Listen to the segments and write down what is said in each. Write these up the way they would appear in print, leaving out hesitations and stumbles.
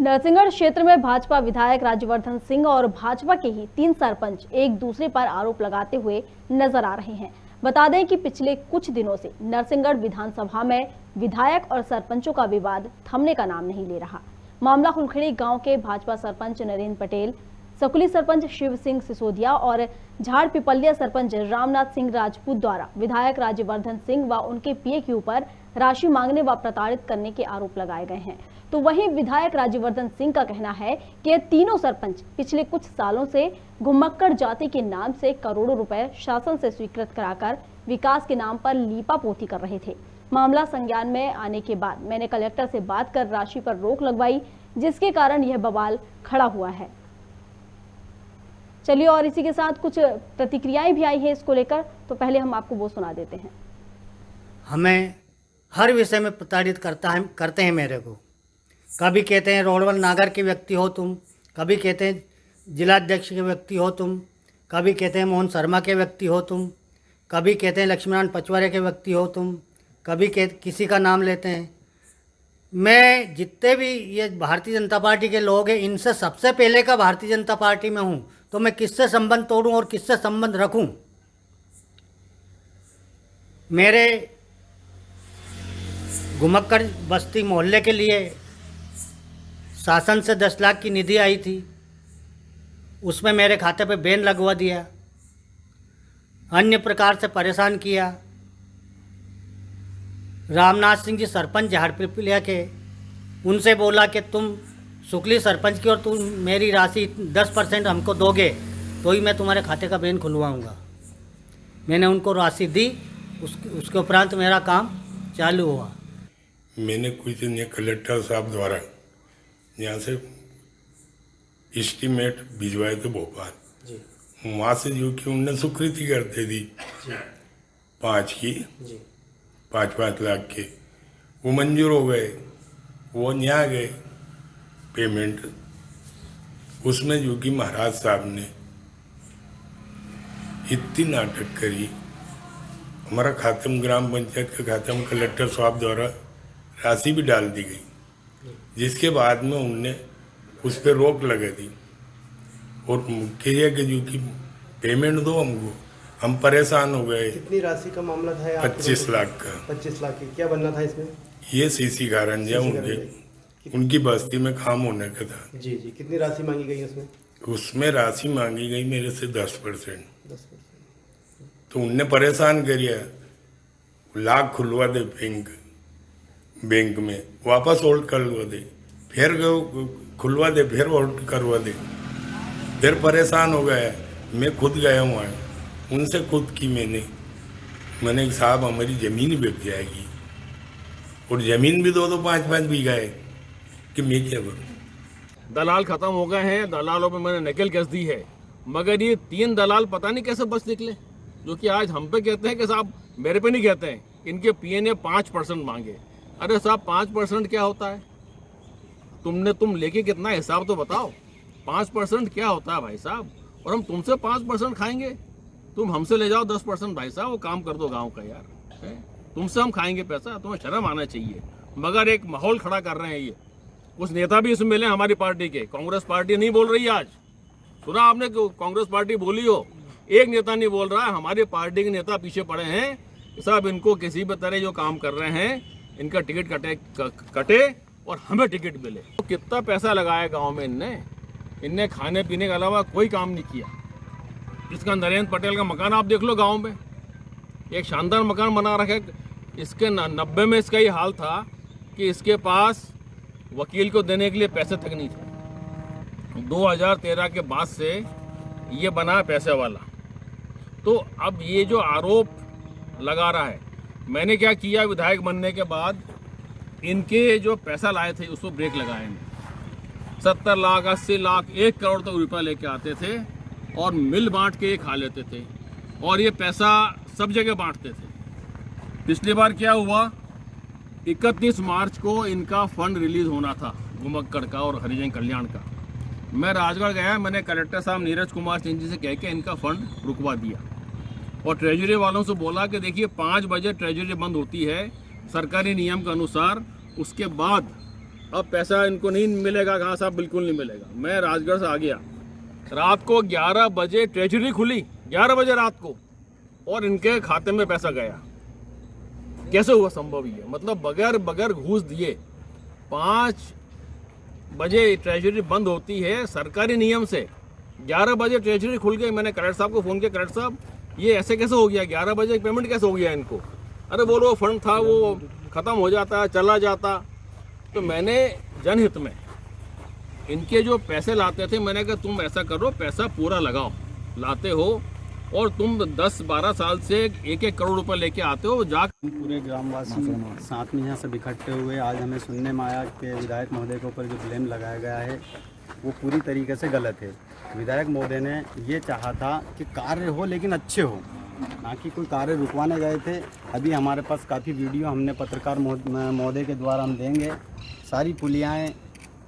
नरसिंहगढ़ क्षेत्र में भाजपा विधायक राज्यवर्धन सिंह और भाजपा के ही 3 सरपंच एक दूसरे पर आरोप लगाते हुए नजर आ रहे हैं। बता दें कि पिछले कुछ दिनों से नरसिंहगढ़ विधानसभा में विधायक और सरपंचों का विवाद थमने का नाम नहीं ले रहा। मामला हुलखेड़ी गांव के भाजपा सरपंच नरेंद्र पटेल, सकुली सरपंच शिव सिंह सिसोदिया और झाड़ पिपलिया सरपंच रामनाथ सिंह राजपूत द्वारा विधायक राज्यवर्धन सिंह व उनके पीए के ऊपर राशि मांगने व प्रताड़ित करने के आरोप लगाए गए हैं। तो वहीं विधायक राज्यवर्धन सिंह का कहना है कि ये तीनों सरपंच पिछले कुछ सालों से घुमक्कड़ जाति के नाम से करोड़ों रुपए शासन से स्वीकृत कराकर विकास के नाम पर लीपापोती कर रहे थे। मामला संज्ञान में आने के बाद मैंने कलेक्टर से बात कर राशि पर रोक लगवाई, जिसके कारण यह बवाल खड़ा हुआ है। चलिए और इसी के साथ कुछ प्रतिक्रियाएं भी आई है इसको लेकर, तो पहले हम आपको वो सुना देते हैं। हमें हर विषय में प्रताड़ित करते हैं मेरे को। कभी कहते हैं रोडवल नागर के व्यक्ति हो तुम, कभी कहते हैं जिलाध्यक्ष के व्यक्ति हो तुम, कभी कहते हैं मोहन शर्मा के व्यक्ति हो तुम, कभी कहते हैं लक्ष्मीनारायण पचवारे के व्यक्ति हो तुम, कभी किसी का नाम लेते हैं। मैं जितने भी ये भारतीय जनता पार्टी के लोग हैं, इनसे सबसे पहले का भारतीय जनता पार्टी में हूँ, तो मैं किससे संबंध तोड़ूं और किससे संबंध रखूं? मेरे घुमक्कड़ बस्ती मोहल्ले के लिए शासन से 10 लाख की निधि आई थी, उसमें मेरे खाते पे बैन लगवा दिया, अन्य प्रकार से परेशान किया। रामनाथ सिंह जी सरपंच झाड़ पिपलिया के, उनसे बोला कि तुम सुकली सरपंच की और तुम मेरी राशि 10% हमको दोगे तो ही मैं तुम्हारे खाते का बैन खुलवाऊंगा। मैंने उनको राशि दी, उसके उपरांत मेरा काम चालू हुआ। मैंने कुछ दिन ये कलेक्टर साहब द्वारा यहाँ से एस्टीमेट भिजवाए थे भोपाल, वहाँ से जो कि उनने स्वीकृति करते दी 5 लाख के, वो मंजूर हो गए। वो यहाँ गए पेमेंट, उसमें जो कि महाराज साहब ने इतनी नाटक करी। हमारा खाते में, ग्राम पंचायत का खाते में कलेक्टर साहब द्वारा राशि भी डाल दी गई, जिसके बाद में उनने उस पर रोक लगा दी और कहिए कि जो कि पेमेंट दो हमको। हम परेशान हो गए। कितनी राशि का मामला था? 25 लाख का। 25 लाख की क्या बनना था इसमें? ये सीसी कारंजा उनकी बस्ती में काम होने का था। जी जी। कितनी राशि मांगी गई उसमें? उसमें राशि मांगी गई मेरे से 10%। तो उनने परेशान करिए, लाख खुलवा दे बैंक में, वापस होल्ड करवा दे, फिर खुलवा दे, फिर होल्ड करवा दे। फिर परेशान हो गया। मैं खुद गया हूँ, उनसे खुद की मैंने साहब हमारी ज़मीन बिक जाएगी, और ज़मीन भी 2-2, 5-5 बीघा है, कि मैं क्या करूँ? दलाल खत्म हो गए हैं, दलालों पे मैंने नकल कस दी है, मगर ये 3 दलाल पता नहीं कैसे बच निकले, जो कि आज हम पे कहते हैं कि साहब, मेरे पे नहीं कहते हैं, इनके पीए ने 5% मांगे। अरे साहब 5% क्या होता है? तुम लेके कितना हिसाब तो बताओ। 5% क्या होता है भाई साहब? और हम तुमसे 5% खाएंगे, तुम हमसे ले जाओ 10%। भाई साहब वो काम कर दो गांव का यार, तुमसे हम खाएंगे पैसा? तुम्हें शर्म आना चाहिए। मगर एक माहौल खड़ा कर रहे हैं ये। कुछ नेता भी इसमें मिले हमारी पार्टी के। कांग्रेस पार्टी नहीं बोल रही आज, सुना आपने कांग्रेस पार्टी बोली हो? एक नेता नहीं बोल रहा है, हमारी पार्टी के नेता पीछे पड़े हैं। साहब इनको किसी भी तरह जो काम कर रहे हैं, इनका टिकट कटे और हमें टिकट मिले। तो कितना पैसा लगाया गांव में इनने खाने पीने के अलावा कोई काम नहीं किया। इसका नरेंद्र पटेल का मकान आप देख लो, गांव में एक शानदार मकान बना रखे। इसके 90 में इसका ये हाल था कि इसके पास वकील को देने के लिए पैसे तक नहीं थे। 2013 के बाद से ये बना पैसे वाला। तो अब ये जो आरोप लगा रहा है, मैंने क्या किया विधायक बनने के बाद, इनके जो पैसा लाए थे उसको ब्रेक लगाए। 70 लाख, 80 लाख, 1 करोड़ तक रुपया लेके आते थे और मिल बांट के ये खा लेते थे, और ये पैसा सब जगह बांटते थे। पिछली बार क्या हुआ, 31 मार्च को इनका फंड रिलीज होना था, घुमक्कड़ का और हरिजन कल्याण का। मैं राजगढ़ गया, मैंने कलेक्टर साहब नीरज कुमार सिंह जी से कह के इनका फंड रुकवा दिया, और ट्रेजरी वालों से बोला कि देखिए 5 बजे ट्रेजरी बंद होती है सरकारी नियम के अनुसार। उसके बाद अब पैसा इनको नहीं मिलेगा, कहाँ साहब बिल्कुल नहीं मिलेगा। मैं राजगढ़ से आ गया, रात को 11 बजे ट्रेजरी खुली, 11 बजे रात को, और इनके खाते में पैसा गया। कैसे हुआ संभव ये? मतलब बगैर घूस दिए 5 बजे ट्रेजरी बंद होती है सरकारी नियम से, 11 बजे ट्रेजरी खुल गई। मैंने कलेक्टर साहब को फ़ोन किया, कलेक्टर साहब ये ऐसे कैसे हो गया, 11 बजे पेमेंट कैसे हो गया इनको? अरे बोलो फंड था वो ख़त्म हो जाता, चला जाता। तो मैंने जनहित में इनके जो पैसे लाते थे, मैंने कहा तुम ऐसा करो, पैसा पूरा लगाओ, लाते हो और तुम 10-12 साल से 1-1 करोड़ रुपए लेके आते हो, जा पूरे ग्रामवासी साथ में यहाँ सब इकट्ठे हुए। आज हमें सुनने में आया कि विधायक महोदय के ऊपर जो ब्लेम लगाया गया है वो पूरी तरीके से गलत है। विधायक महोदय ने ये चाहा था कि कार्य हो लेकिन अच्छे हो, ना कि कोई कार्य रुकवाने गए थे। अभी हमारे पास काफ़ी वीडियो हमने पत्रकार महोदय के द्वारा हम देंगे। सारी पुलियाएँ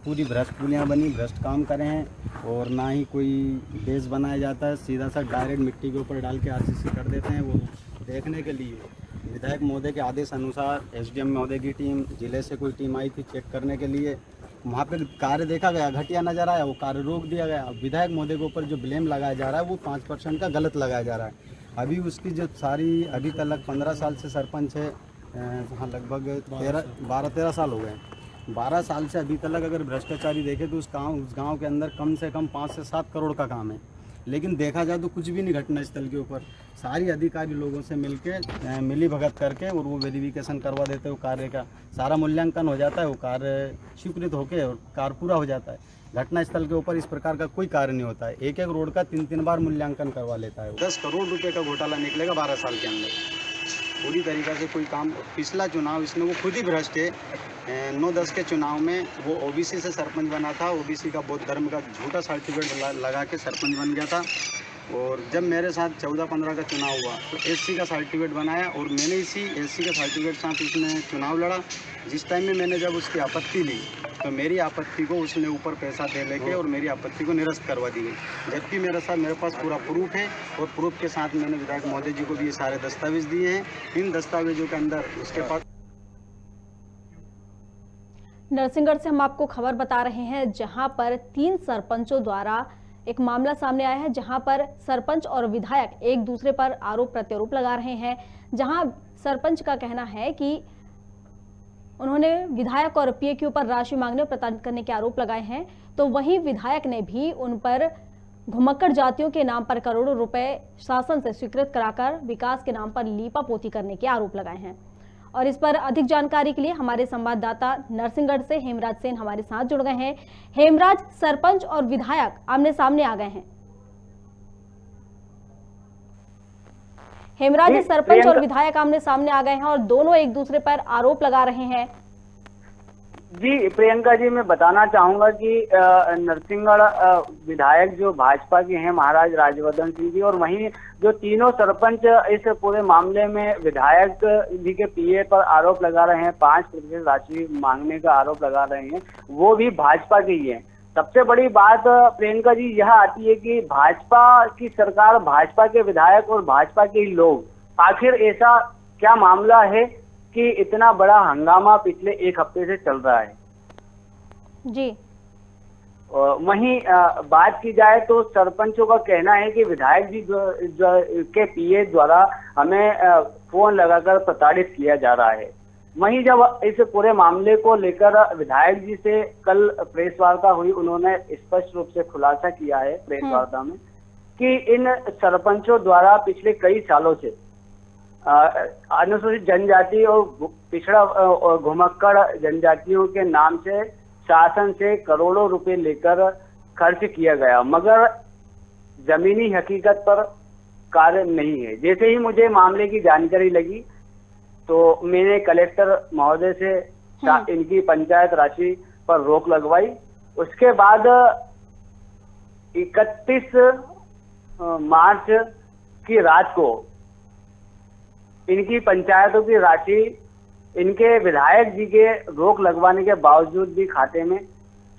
पूरी भ्रष्ट पुलियाँ बनी, भ्रष्ट काम करे हैं, और ना ही कोई बेस बनाया जाता है, सीधा सा डायरेक्ट मिट्टी के ऊपर डाल के आरसीसी कर देते हैं। वो देखने के लिए विधायक महोदय के आदेश अनुसार एसडीएम महोदय की टीम, जिले से कोई टीम आई थी चेक करने के लिए। वहाँ पर कार्य देखा गया, घटिया नज़र आया, वो कार्य रोक दिया गया। अब विधायक महोदय के ऊपर जो ब्लेम लगाया जा रहा है वो 5% का गलत लगाया जा रहा है। अभी उसकी जो सारी अभी तक 15 साल से सरपंच है, वहाँ लगभग 12-13 साल हो गए। 12 साल से अभी तक अगर भ्रष्टाचारी देखे तो उस गांव के अंदर कम से कम 5 से 7 करोड़ का काम है, लेकिन देखा जाए तो कुछ भी नहीं घटना स्थल के ऊपर। सारी अधिकारी लोगों से मिलके मिली भगत करके और वो वेरिफिकेशन करवा देते हैं, वो कार्य का सारा मूल्यांकन हो जाता है, वो कार्य स्वीकृत होकर और कार्य पूरा हो जाता है। घटना स्थल के ऊपर इस प्रकार का कोई कार्य नहीं होता है। एक रोड का 3-3 बार मूल्यांकन करवा लेता है। 10 करोड़ रुपये का घोटाला निकलेगा 12 साल के अंदर। पूरी तरीक़ा से कोई काम, पिछला चुनाव इसमें वो खुद ही भ्रष्ट है। 9-10 के चुनाव में वो ओबीसी से सरपंच बना था, ओबीसी का बौद्ध धर्म का झूठा सर्टिफिकेट लगा के सरपंच बन गया था। और जब मेरे साथ 14-15 का चुनाव हुआ तो एससी का सर्टिफिकेट बनाया और मैंने इसी एससी का सर्टिफिकेट साथ उसने चुनाव लड़ा। जिस टाइम में मैंने जब उसकी आपत्ति ली तो मेरी आपत्ति को उसने ऊपर पैसा दे लेके और मेरी आपत्ति को निरस्त करवा दी गई, जबकि मेरे पास पूरा प्रूफ है और प्रूफ के साथ मैंने विधायक महोदय जी को भी ये सारे दस्तावेज दिए हैं। इन दस्तावेजों के अंदर उसके पास। नरसिंहगढ़ से हम आपको खबर बता रहे हैं, जहां पर 3 सरपंचों द्वारा एक मामला सामने आया है, जहां पर सरपंच और विधायक एक दूसरे पर आरोप प्रत्यारोप लगा रहे हैं। जहां सरपंच का कहना है कि उन्होंने विधायक और पीएक्यू पर राशि मांगने और प्रताड़ित करने के आरोप लगाए हैं, तो वहीं विधायक ने भी उन पर घुमक्कड़ जातियों के नाम पर करोड़ों रुपए शासन से स्वीकृत कराकर विकास के नाम पर लीपापोती करने के आरोप लगाए हैं। और इस पर अधिक जानकारी के लिए हमारे संवाददाता नरसिंहगढ़ से हेमराज सेन हमारे साथ जुड़ गए हैं। हेमराज, सरपंच और विधायक आमने सामने आ गए हैं। हेमराज, सरपंच और विधायक आमने सामने आ गए हैं और दोनों एक दूसरे पर आरोप लगा रहे हैं। जी प्रियंका जी, मैं बताना चाहूंगा कि नरसिंहगढ़ विधायक जो भाजपा के हैं महाराज राजवर्धन सिंह जी, और वहीं जो तीनों सरपंच इस पूरे मामले में विधायक जी के पीए पर आरोप लगा रहे हैं, 5% राशि मांगने का आरोप लगा रहे हैं, वो भी भाजपा के ही हैं। सबसे बड़ी बात प्रियंका जी यह आती है कि भाजपा की सरकार, भाजपा के विधायक और भाजपा के ही लोग, आखिर ऐसा क्या मामला है कि इतना बड़ा हंगामा पिछले 1 हफ्ते से चल रहा है? जी। वहीं बात की जाए तो सरपंचों का कहना है कि विधायक जी के पीए द्वारा हमें फोन लगाकर प्रताड़ित किया जा रहा है। वहीं जब इस पूरे मामले को लेकर विधायक जी से कल प्रेस वार्ता हुई, उन्होंने स्पष्ट रूप से खुलासा किया है प्रेस वार्ता में कि इन सरपंचों द्वारा पिछले कई सालों से अनुसूचित जनजाति और पिछड़ा और घुमक्कड़ जनजातियों के नाम से शासन से करोड़ों रुपए लेकर खर्च किया गया, मगर जमीनी हकीकत पर कार्य नहीं है। जैसे ही मुझे मामले की जानकारी लगी तो मैंने कलेक्टर महोदय से इनकी पंचायत राशि पर रोक लगवाई। उसके बाद 31 मार्च की रात को इनकी पंचायतों की राशि इनके विधायक जी के रोक लगवाने के बावजूद भी खाते में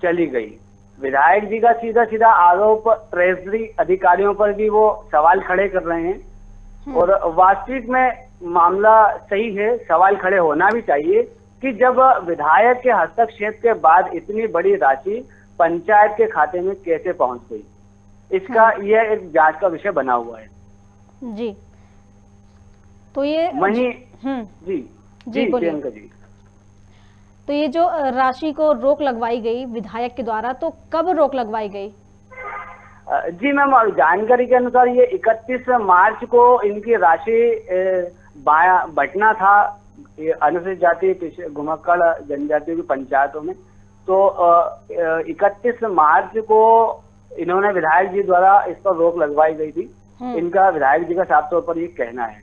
चली गई। विधायक जी का सीधा सीधा आरोप ट्रेजरी अधिकारियों पर भी वो सवाल खड़े कर रहे हैं और वास्तविक में मामला सही है, सवाल खड़े होना भी चाहिए, कि जब विधायक के हस्तक्षेप के बाद इतनी बड़ी राशि पंचायत के खाते में कैसे पहुंच गई, इसका यह एक जांच का विषय बना हुआ है। जी, तो ये वहीं जी जी बोलिए। प्रियंका जी, तो ये जो राशि को रोक लगवाई गई विधायक के द्वारा, तो कब रोक लगवाई गई? जी मैम, जानकारी के अनुसार ये 31 मार्च को इनकी राशि बंटना था अनुसूचित जाति घुमक्कड़ जनजातियों की पंचायतों में। तो 31 मार्च को इन्होंने विधायक जी द्वारा इस पर रोक लगवाई गई थी। इनका विधायक जी का साफ तौर पर ये कहना है।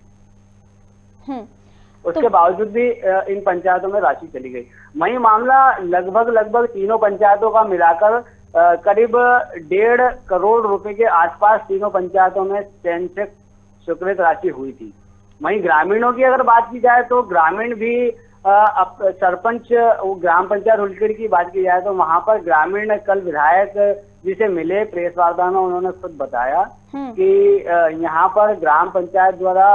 उसके बावजूद भी इन पंचायतों में राशि चली गई। वही मामला लगभग तीनों पंचायतों का मिलाकर करीब 1.5 करोड़ रुपए के आसपास तीनों पंचायतों में चयन से स्वीकृत राशि हुई थी। वहीं ग्रामीणों की अगर बात की जाए तो ग्रामीण भी सरपंच ग्राम पंचायत हुलखेड़ी की बात की जाए तो वहां पर ग्रामीण कल विधायक जी से मिले, प्रेस वार्ता में उन्होंने खुद बताया कि यहाँ पर ग्राम पंचायत द्वारा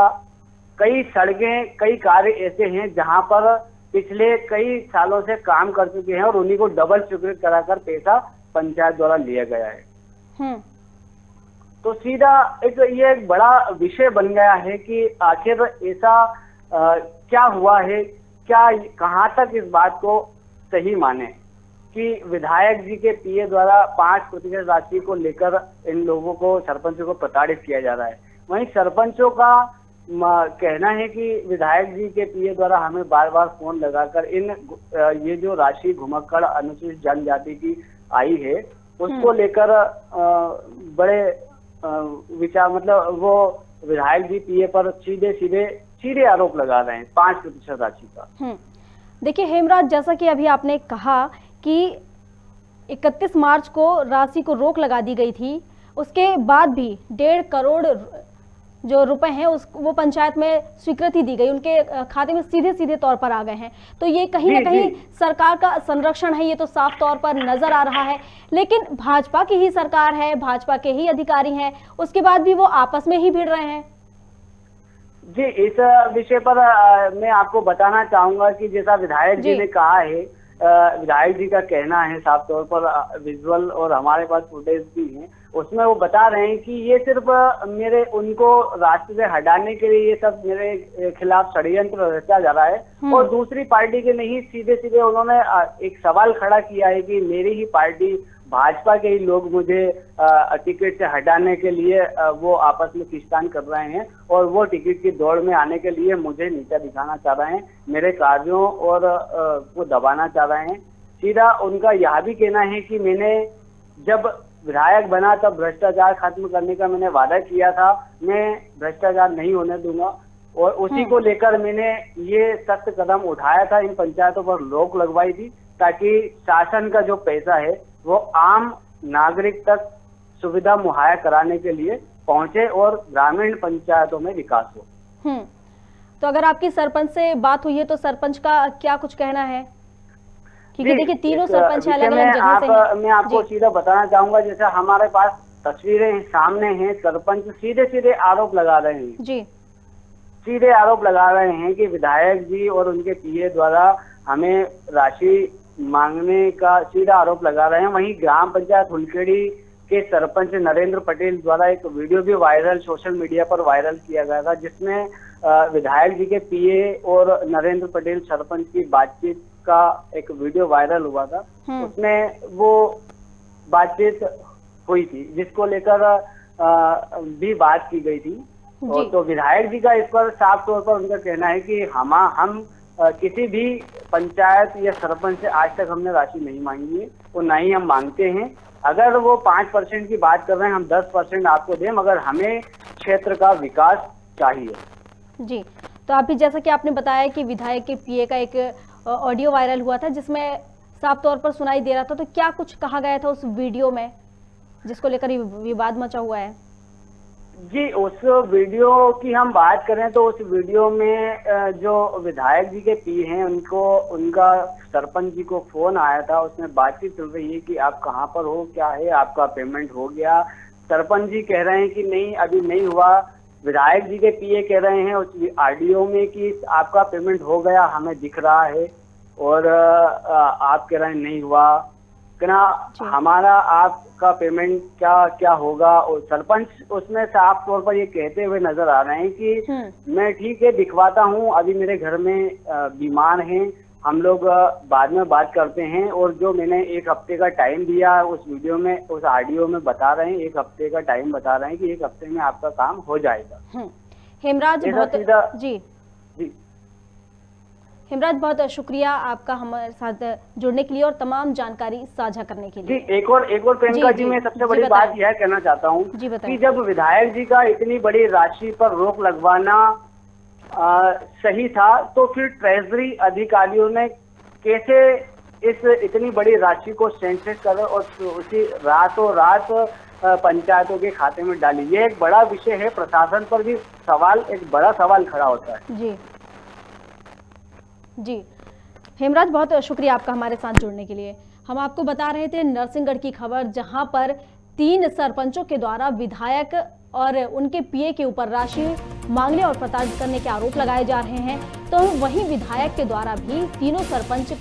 कई सड़कें, कई कार्य ऐसे हैं जहां पर पिछले कई सालों से काम कर चुके हैं और उन्हीं को डबल स्वीकृत कराकर पैसा पंचायत द्वारा लिया गया है। तो सीधा ये एक बड़ा विषय बन गया है कि आखिर ऐसा क्या हुआ है, क्या कहां तक इस बात को सही माने कि विधायक जी के पीए द्वारा 5% राशि को लेकर इन लोगों को, सरपंचों को प्रताड़ित किया जा रहा है। वहीं सरपंचों का कहना है कि विधायक जी के पीए द्वारा हमें बार बार फोन लगाकर ये जो राशि घुमक्कड़ अनुसूचित जनजाति की आई है उसको लेकर बड़े विचार, मतलब वो विधायक जी पीए पर सीधे आरोप लगा रहे हैं 5% राशि का। देखिए हेमराज, जैसा कि अभी आपने कहा कि 31 मार्च को राशि को रोक लगा दी गई थी, उसके बाद भी 1.5 करोड़ जो रुपए हैं वो पंचायत में स्वीकृति दी गई, उनके खाते में सीधे तौर पर आ गए हैं। तो ये कहीं ना कहीं सरकार का संरक्षण है, ये तो साफ तौर पर नजर आ रहा है। लेकिन भाजपा की ही सरकार है, भाजपा के ही अधिकारी हैं, उसके बाद भी वो आपस में ही भिड़ रहे हैं। जी, इस विषय पर मैं आपको बताना चाहूंगा कि जैसा विधायक जी ने कहा है, विधायक जी का कहना है, साफ तौर पर विजुअल और हमारे पास फुटेज भी है, उसमें वो बता रहे हैं कि ये सिर्फ उनको रास्ते से हटाने के लिए ये सब मेरे खिलाफ षड्यंत्र रचा जा रहा है और दूसरी पार्टी के नहीं। सीधे उन्होंने एक सवाल खड़ा किया है कि मेरी ही पार्टी भाजपा के ही लोग मुझे टिकट से हटाने के लिए वो आपस में खींचतान कर रहे हैं और वो टिकट की दौड़ में आने के लिए मुझे नीचा दिखाना चाह रहे हैं, मेरे कार्यों और वो दबाना चाह रहे हैं। सीधा उनका यह भी कहना है कि मैंने जब विधायक बना तब भ्रष्टाचार खत्म करने का मैंने वादा किया था, मैं भ्रष्टाचार नहीं होने दूंगा और उसी को लेकर मैंने ये सख्त कदम उठाया था, इन पंचायतों पर रोक लगवाई थी ताकि शासन का जो पैसा है वो आम नागरिक तक सुविधा मुहैया कराने के लिए पहुंचे और ग्रामीण पंचायतों में विकास हो। तो अगर आपकी सरपंच से बात हुई है तो सरपंच का क्या कुछ कहना है? क्योंकि देखिए तीनों सरपंच अलग अलग जगह से हैं। मैं आपको सीधा बताना चाहूंगा, जैसे हमारे पास तस्वीरें सामने हैं, सरपंच सीधे आरोप लगा रहे हैं जी, सीधे आरोप लगा रहे हैं कि विधायक जी और उनके पीए द्वारा हमें राशि मांगने का सीधा आरोप लगा रहे हैं। वहीं ग्राम पंचायत हुलखेड़ी के सरपंच नरेंद्र पटेल द्वारा एक वीडियो भी वायरल सोशल मीडिया पर वायरल किया गया था, जिसमें विधायक जी के पीए और नरेंद्र पटेल सरपंच की बातचीत का एक वीडियो वायरल हुआ था। उसमें वो बातचीत हुई थी जिसको लेकर भी बात की गई थी। और तो विधायक जी का इस पर साफ तौर पर उनका कहना है कि हम किसी भी पंचायत या सरपंच से आज तक हमने राशि नहीं मांगी है और ना ही हम मांगते हैं। अगर वो 5% की बात कर रहे हैं, हम 10% आपको दें, मगर हमें क्षेत्र का विकास चाहिए। जी, तो अभी जैसा कि आपने बताया कि विधायक के पीए का एक ऑडियो वायरल हुआ था जिसमें साफ तौर पर सुनाई दे रहा था, तो क्या कुछ कहा गया था उस वीडियो में जिसको लेकर विवाद मचा हुआ है? जी, उस वीडियो की हम बात करें तो उस वीडियो में जो विधायक जी के पी हैं उनका सरपंच जी को फोन आया था, उसमें बातचीत चल रही है कि आप कहां पर हो, क्या है, आपका पेमेंट हो गया। सरपंच जी कह रहे हैं कि नहीं, अभी नहीं हुआ। विधायक जी के पीए कह रहे हैं उस ऑडियो में कि आपका पेमेंट हो गया, हमें दिख रहा है। और आप कह रहे हैं नहीं हुआ, कहना हमारा आपका पेमेंट क्या क्या होगा। और सरपंच उसमें साफ तौर पर ये कहते हुए नजर आ रहे हैं कि मैं ठीक है दिखवाता हूँ, अभी मेरे घर में बीमार हैं, हम लोग बाद में बात करते हैं। और जो मैंने 1 हफ्ते का टाइम दिया उस वीडियो में, उस ऑडियो में बता रहे हैं 1 हफ्ते का टाइम बता रहे हैं कि 1 हफ्ते में आपका काम हो जाएगा। हेमराज ऐसा बहुत सीधा- जी जी हेमराज बहुत शुक्रिया आपका हमारे साथ जुड़ने के लिए और तमाम जानकारी साझा करने के जी लिए। एक और प्रियंका जी, जी मैं सबसे जी, बड़ी बताएं। बात यह कहना चाहता हूँ जी, बताएं। कि जब विधायक जी का इतनी बड़ी राशि पर रोक लगवाना सही था, तो फिर ट्रेजरी अधिकारियों ने कैसे इस इतनी बड़ी राशि को सेंसेस कर और उसी रातों रात पंचायतों के खाते में डाली। ये एक बड़ा विषय है, प्रशासन पर भी एक बड़ा सवाल खड़ा होता है। जी जी हेमराज बहुत शुक्रिया आपका हमारे साथ जुड़ने के लिए। हम आपको बता रहे थे नरसिंहगढ़ की खबर, जहां पर 3 सरपंचों के द्वारा विधायक और उनके पीए के ऊपर राशि मांगने और प्रताड़ित करने के आरोप लगाए जा रहे हैं। तो वहीं विधायक के द्वारा भी तीनों सरपंच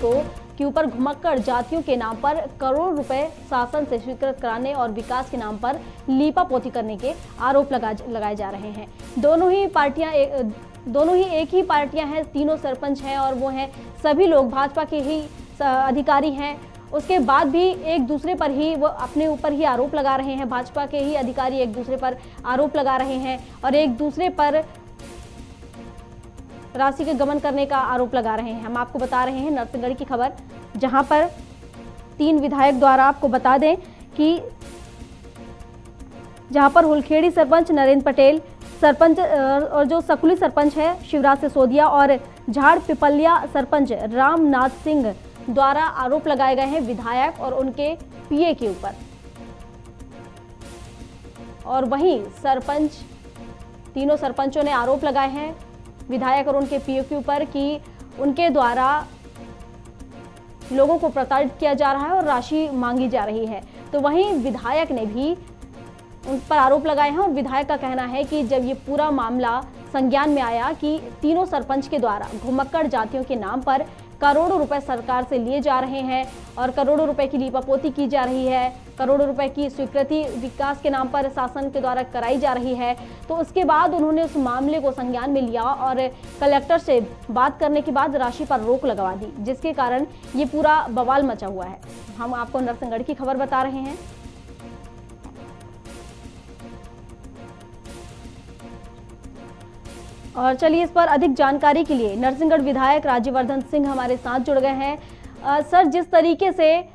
के ऊपर घुमक्कड़ जातियों के नाम पर करोड़ रुपए शासन से स्वीकृत कराने और विकास के नाम पर लीपापोती करने के आरोप लगाए जा रहे हैं। दोनों ही एक ही पार्टियां हैं, तीनों सरपंच हैं और वो हैं सभी लोग भाजपा के ही अधिकारी हैं। उसके बाद भी एक दूसरे पर ही वो अपने ऊपर ही आरोप लगा रहे हैं, भाजपा के ही अधिकारी एक दूसरे पर आरोप लगा रहे हैं और एक दूसरे पर राशि के गमन करने का आरोप लगा रहे हैं। हम आपको बता रहे हैं नरसिंहगढ़ की खबर, जहां पर 3 विधायक द्वारा, आपको बता दें कि जहां पर हुलखेड़ी सरपंच नरेंद्र पटेल, सरपंच और जो सकुली सरपंच है शिवराज सिसोदिया और झाड़ पिपलिया सरपंच रामनाथ सिंह द्वारा आरोप लगाए गए हैं विधायक और उनके पीए के ऊपर। और वहीं तीनों सरपंचों ने आरोप लगाए हैं विधायक और उनके पीए के ऊपर कि उनके द्वारा लोगों को प्रताड़ित किया जा रहा है और राशि मांगी जा रही है। तो वहीं विधायक ने भी उन पर आरोप लगाए हैं और विधायक का कहना है कि जब ये पूरा मामला संज्ञान में आया कि तीनों सरपंच के द्वारा घुमक्कड़ जातियों के नाम पर करोड़ों रुपए सरकार से लिए जा रहे हैं और करोड़ों रुपए की लीपापोती की जा रही है, करोड़ों रुपए की स्वीकृति विकास के नाम पर शासन के द्वारा कराई जा रही है, तो उसके बाद उन्होंने उस मामले को संज्ञान में लिया और कलेक्टर से बात करने के बाद राशि पर रोक लगवा दी, जिसके कारण ये पूरा बवाल मचा हुआ है। हम आपको नरसिंहगढ़ की खबर बता रहे हैं। और चलिए इस पर अधिक जानकारी के लिए नरसिंहगढ़ विधायक राज्यवर्धन सिंह हमारे साथ जुड़ गए हैं। सर, जिस तरीके से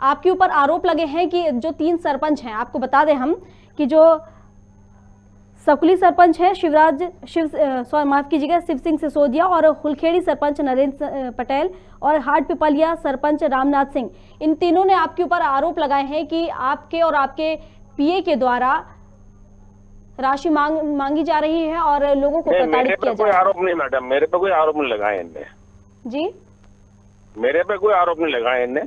आपके ऊपर आरोप लगे हैं कि जो 3 सरपंच हैं, आपको बता दें हम कि जो सकुली सरपंच है शिव सिंह सिसोदिया और हुलखेड़ी सरपंच नरेंद्र पटेल और हाट पिपलिया सरपंच रामनाथ सिंह, इन तीनों ने आपके ऊपर आरोप लगाए हैं कि आपके और आपके पीए के द्वारा राशि मांगी जा रही है और लोगों को प्रताड़ित किया जा रहा है। कोई आरोप नहीं मैडम, मेरे पे कोई आरोप नहीं लगाए इनने। जी, मेरे पे कोई आरोप नहीं लगाए इनने।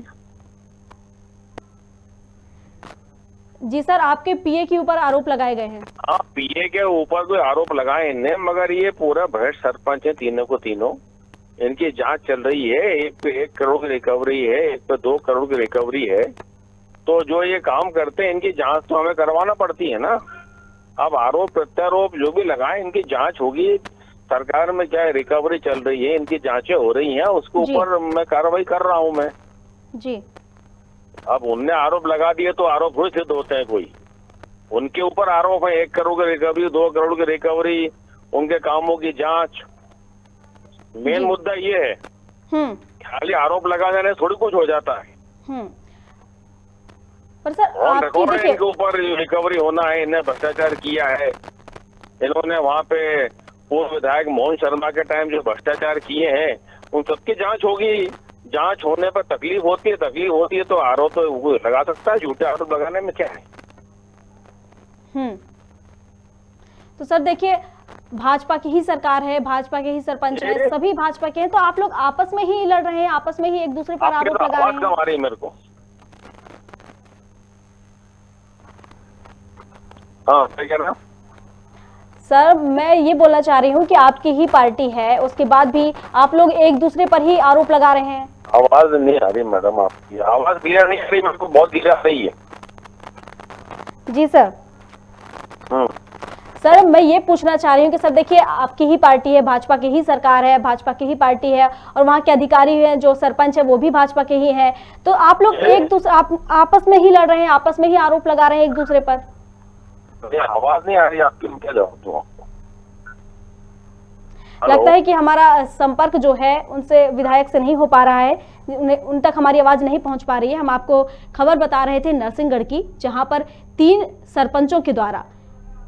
जी सर, आपके पीए के ऊपर आरोप लगाए गए हैं। हाँ, पीए के ऊपर कोई आरोप लगाए इनने, मगर ये पूरा भ्रष्ट सरपंच है तीनों को तीनों। इनकी जांच चल रही है, एक पे 1 करोड़ की रिकवरी है, एक पे 2 करोड़ की रिकवरी है। तो जो ये काम करते हैं इनकी जांच तो हमें करवाना पड़ती है ना। अब आरोप प्रत्यारोप जो भी लगाए, इनकी जांच होगी। सरकार में क्या रिकवरी चल रही है, इनकी जांचें हो रही हैं, उसके ऊपर मैं कार्रवाई कर रहा हूं मैं जी। अब उनने आरोप लगा दिए तो आरोप थोड़ी सिद्ध होते हैं कोई। उनके ऊपर आरोप है 1 करोड़ की रिकवरी, 2 करोड़ की रिकवरी, उनके कामों की जांच। मेन मुद्दा ये है, खाली आरोप लगा देने थोड़ी कुछ हो जाता है। पर सर आपकी देखिए, इनके ऊपर रिकवरी होना है, इन्हें भ्रष्टाचार किया है। इन्होंने वहाँ पे पूर्व विधायक मोहन शर्मा के टाइम जो भ्रष्टाचार किए हैं उन सबकी जांच होगी। जांच होने पर तकलीफ होती है तो आरोप तो लगा सकता है, झूठे आरोप लगाने में क्या है। तो सर देखिए, भाजपा की ही सरकार है, भाजपा के ही सरपंच हैं, सभी भाजपा के हैं, तो आप लोग आपस में ही लड़ रहे हैं, आपस में ही एक दूसरे पर आरोप लगा रहे हैं। मेरे को हाँ, क्या कह रहा? सर मैं ये बोलना चाह रही हूँ कि आपकी ही पार्टी है, उसके बाद भी आप लोग एक दूसरे पर ही आरोप लगा रहे हैं। आवाज नहीं आ रही मैडम, आपकी आवाज क्लियर नहीं आ रही, मेरे को बहुत धीरे आ रही है। जी सर। सर मैं ये पूछना चाह रही हूँ कि सर देखिए आपकी ही पार्टी है, भाजपा की ही सरकार है, भाजपा की ही पार्टी है और वहाँ के अधिकारी हैं, जो सरपंच है वो भी भाजपा के ही हैं, तो आप लोग एक दूसरे आपस में ही लड़ रहे हैं, आपस में ही आरोप लगा रहे हैं एक दूसरे पर। आवाज नहीं आ रही आपकी, मैं क्या जवाब दूं आपको? लगता है कि हमारा संपर्क जो है उनसे विधायक से नहीं हो पा रहा है, उन तक हमारी आवाज नहीं पहुंच पा रही है। हम आपको खबर बता रहे थे नरसिंहगढ़ की, जहां पर 3 सरपंचों के द्वारा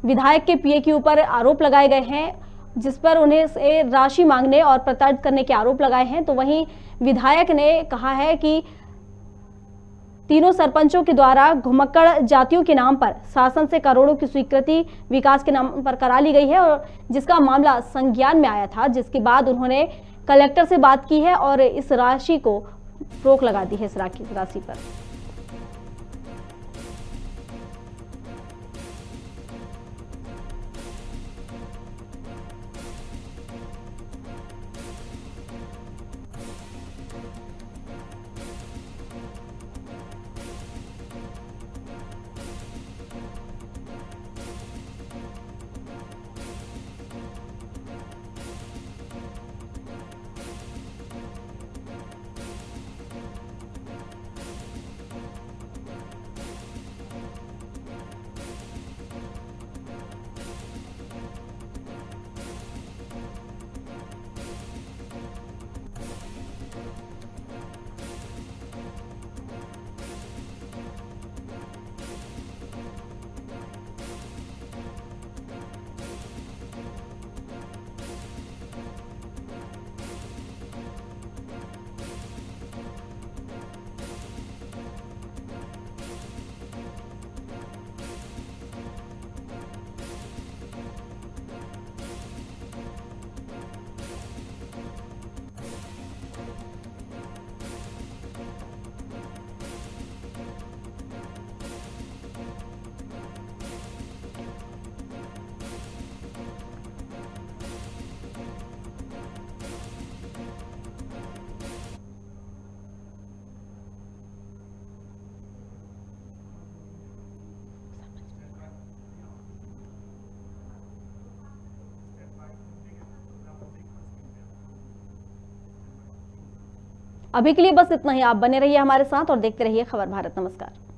विधायक के पीए के ऊपर आरोप लगाए गए हैं, जिस पर उन्हें से राशि मांगने और प्रताड़ित करने के आरोप लगाए हैं। तो वहीं विधायक ने कहा है कि तीनों सरपंचों के द्वारा घुमक्कड़ जातियों के नाम पर शासन से करोड़ों की स्वीकृति विकास के नाम पर करा ली गई है, और जिसका मामला संज्ञान में आया था, जिसके बाद उन्होंने कलेक्टर से बात की है और इस राशि को रोक लगा दी है, इस राशि पर। अभी के लिए बस इतना ही। आप बने रहिए हमारे साथ और देखते रहिए खबर भारत। नमस्कार।